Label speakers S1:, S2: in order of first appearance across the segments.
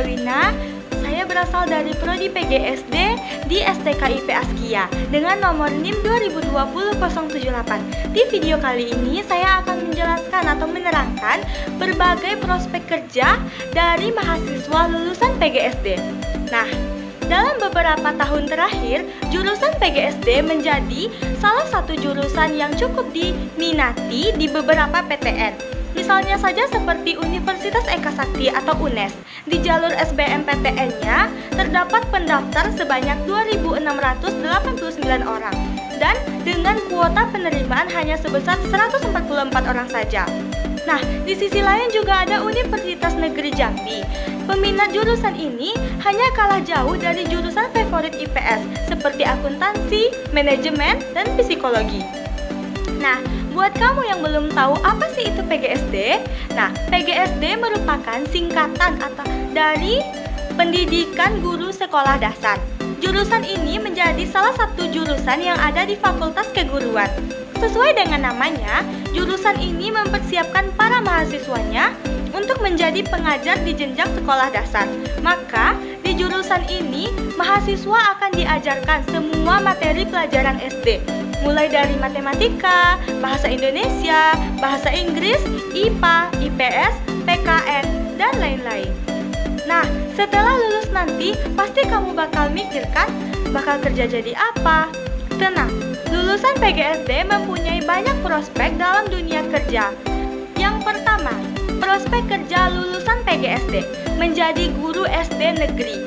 S1: Wina. Saya berasal dari Prodi PGSD di STKIP Askia dengan nomor NIM 2020-078. Di video kali ini saya akan menjelaskan atau menerangkan berbagai prospek kerja dari mahasiswa lulusan PGSD. Nah, dalam beberapa tahun terakhir, jurusan PGSD menjadi salah satu jurusan yang cukup diminati di beberapa PTN. Misalnya saja seperti Universitas Eka Sakti atau UNES. Di jalur SBMPTN-nya terdapat pendaftar sebanyak 2.689 orang dan dengan kuota penerimaan hanya sebesar 144 orang saja. Nah, di sisi lain juga ada Universitas Negeri Jambi. Peminat jurusan ini hanya kalah jauh dari jurusan favorit IPS seperti akuntansi, manajemen, dan psikologi. Nah, buat kamu yang belum tahu apa sih itu PGSD? Nah, PGSD merupakan singkatan atau dari Pendidikan Guru Sekolah Dasar. Jurusan ini menjadi salah satu jurusan yang ada di Fakultas Keguruan. Sesuai dengan namanya, jurusan ini mempersiapkan para mahasiswanya untuk menjadi pengajar di jenjang sekolah dasar. Maka, di jurusan ini, mahasiswa akan diajarkan semua materi pelajaran SD, mulai dari matematika, bahasa Indonesia, bahasa Inggris, IPA, IPS, PKN, dan lain-lain. Nah, setelah lulus nanti, pasti kamu bakal mikirkan bakal kerja jadi apa? Tenang, lulusan PGSD mempunyai banyak prospek dalam dunia kerja. Yang pertama, prospek kerja lulusan PGSD menjadi guru SD negeri.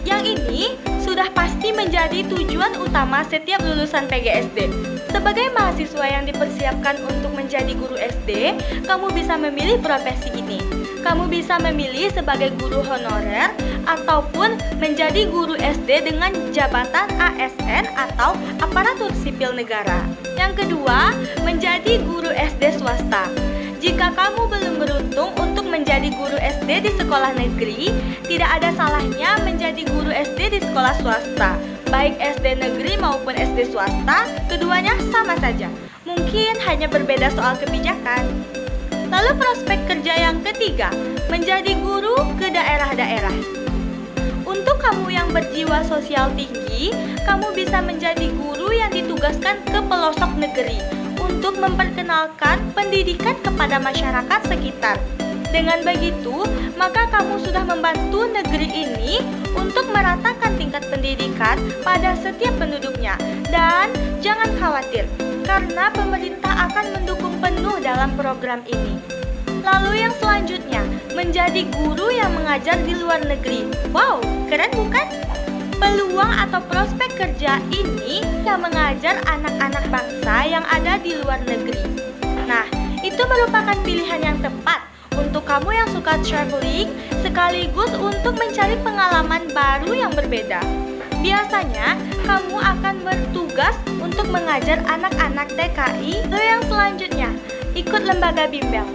S1: Yang ini sudah pasti menjadi tujuan utama setiap lulusan PGSD. Sebagai mahasiswa yang dipersiapkan untuk menjadi guru SD, kamu bisa memilih profesi ini. Kamu bisa memilih sebagai guru honorer ataupun menjadi guru SD dengan jabatan ASN atau aparatur sipil negara. Yang kedua, menjadi guru SD swasta. Jika kamu belum beruntung untuk menjadi guru SD di sekolah negeri, tidak ada salahnya menjadi guru SD di sekolah swasta. Baik SD negeri maupun SD swasta, keduanya sama saja. Mungkin hanya berbeda soal kebijakan. Lalu prospek kerja yang ketiga, menjadi guru ke daerah-daerah. Untuk kamu yang berjiwa sosial tinggi, kamu bisa menjadi guru yang ditugaskan ke pelosok negeri untuk memperkenalkan pendidikan kepada masyarakat sekitar. Dengan begitu, maka kamu sudah membantu negeri ini untuk meratakan tingkat pendidikan pada setiap penduduknya. Dan jangan khawatir, karena pemerintah akan mendukung penuh dalam program ini. Lalu yang selanjutnya, menjadi guru yang mengajar di luar negeri. Wow, keren bukan? Peluang atau prospek kerja ini yang mengajar anak-anak bangsa yang ada di luar negeri. Nah, itu merupakan pilihan yang tepat untuk kamu yang suka traveling sekaligus untuk mencari pengalaman baru yang berbeda. Biasanya, kamu akan bertugas untuk mengajar anak-anak TKI. Lalu yang selanjutnya, ikut lembaga bimbel.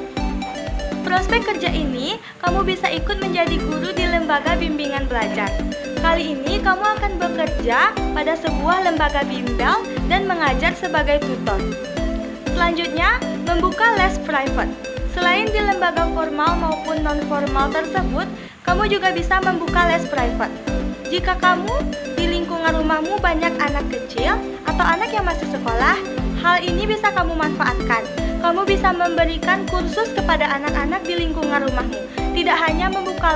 S1: Prospek kerja ini, kamu bisa ikut menjadi guru di lembaga bimbingan belajar. Kali ini, kamu akan bekerja pada sebuah lembaga bimbel dan mengajar sebagai tutor. Selanjutnya, membuka les private. Selain di lembaga formal maupun non-formal tersebut, kamu juga bisa membuka les private. Jika kamu di lingkungan rumahmu banyak anak kecil atau anak yang masih sekolah, hal ini bisa kamu manfaatkan. Kamu bisa memberikan kursus kepada anak-anak di lingkungan rumahmu. Tidak hanya membuka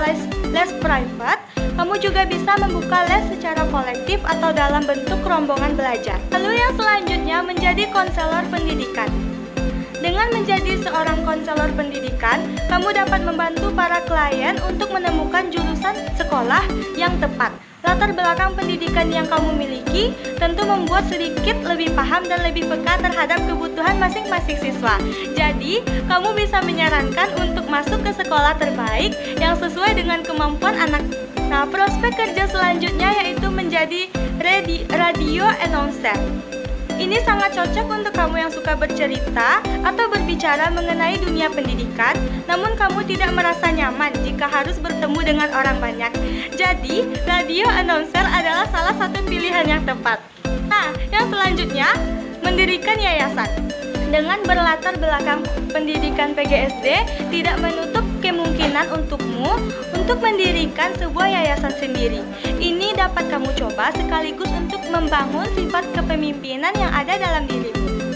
S1: les private, kamu juga bisa membuka les secara kolektif atau dalam bentuk rombongan belajar. Lalu yang selanjutnya, menjadi konselor pendidikan. Dengan menjadi seorang konselor pendidikan, kamu dapat membantu para klien untuk menemukan jurusan sekolah yang tepat. Latar belakang pendidikan yang kamu miliki tentu membuat sedikit lebih paham dan lebih peka terhadap kebutuhan masing-masing siswa. Jadi, kamu bisa menyarankan untuk masuk ke sekolah terbaik yang sesuai dengan kemampuan anak. Nah, prospek kerja selanjutnya yaitu menjadi radio announcer. Ini sangat cocok untuk kamu yang suka bercerita atau berbicara mengenai dunia pendidikan, namun kamu tidak merasa nyaman jika harus bertemu dengan orang banyak. Jadi, radio announcer adalah salah satu pilihan yang tepat. Nah, yang selanjutnya, mendirikan yayasan. Dengan berlatar belakang pendidikan PGSD, tidak menutup kemungkinan untukmu untuk untuk mendirikan sebuah yayasan sendiri. Ini dapat kamu coba sekaligus untuk membangun sifat kepemimpinan yang ada dalam dirimu.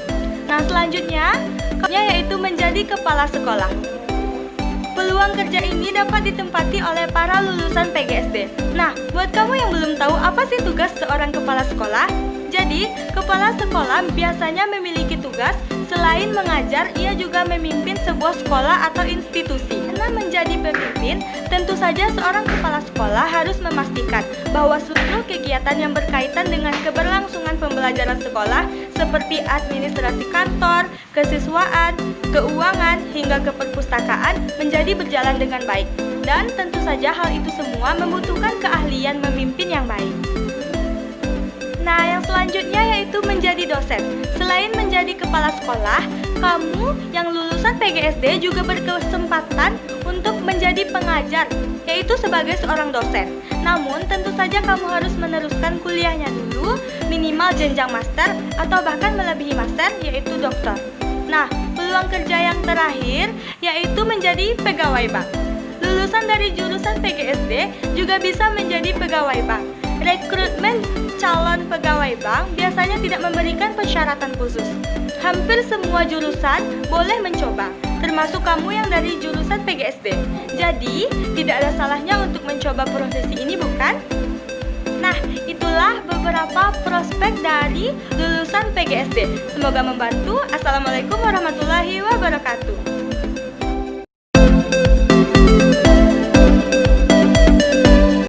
S1: Nah, selanjutnya yaitu menjadi kepala sekolah. Peluang kerja ini dapat ditempati oleh para lulusan PGSD. Nah, buat kamu yang belum tahu apa sih tugas seorang kepala sekolah? Jadi, kepala sekolah biasanya memiliki tugas selain mengajar, ia juga memimpin sebuah sekolah atau institusi. Karena menjadi pemimpin, tentu saja seorang kepala sekolah harus memastikan bahwa seluruh kegiatan yang berkaitan dengan keberlangsungan pembelajaran sekolah seperti administrasi kantor, kesiswaan, keuangan, hingga keperpustakaan menjadi berjalan dengan baik. Dan tentu saja hal itu semua membutuhkan keahlian memimpin yang baik. Nah, yang selanjutnya yaitu menjadi dosen. Selain menjadi kepala sekolah, kamu yang lulusan PGSD juga berkesempatan untuk menjadi pengajar, yaitu sebagai seorang dosen. Namun, tentu saja kamu harus meneruskan kuliahnya dulu, minimal jenjang master atau bahkan melebihi master, yaitu doktor. Nah, peluang kerja yang terakhir yaitu menjadi pegawai bank. Lulusan dari jurusan PGSD juga bisa menjadi pegawai bank. Rekrutmen calon pegawai bank biasanya tidak memberikan persyaratan khusus. Hampir semua jurusan boleh mencoba, termasuk kamu yang dari jurusan PGSD. Jadi, tidak ada salahnya untuk mencoba profesi ini, bukan? Nah, itulah beberapa prospek dari lulusan PGSD. Semoga membantu. Assalamualaikum warahmatullahi wabarakatuh.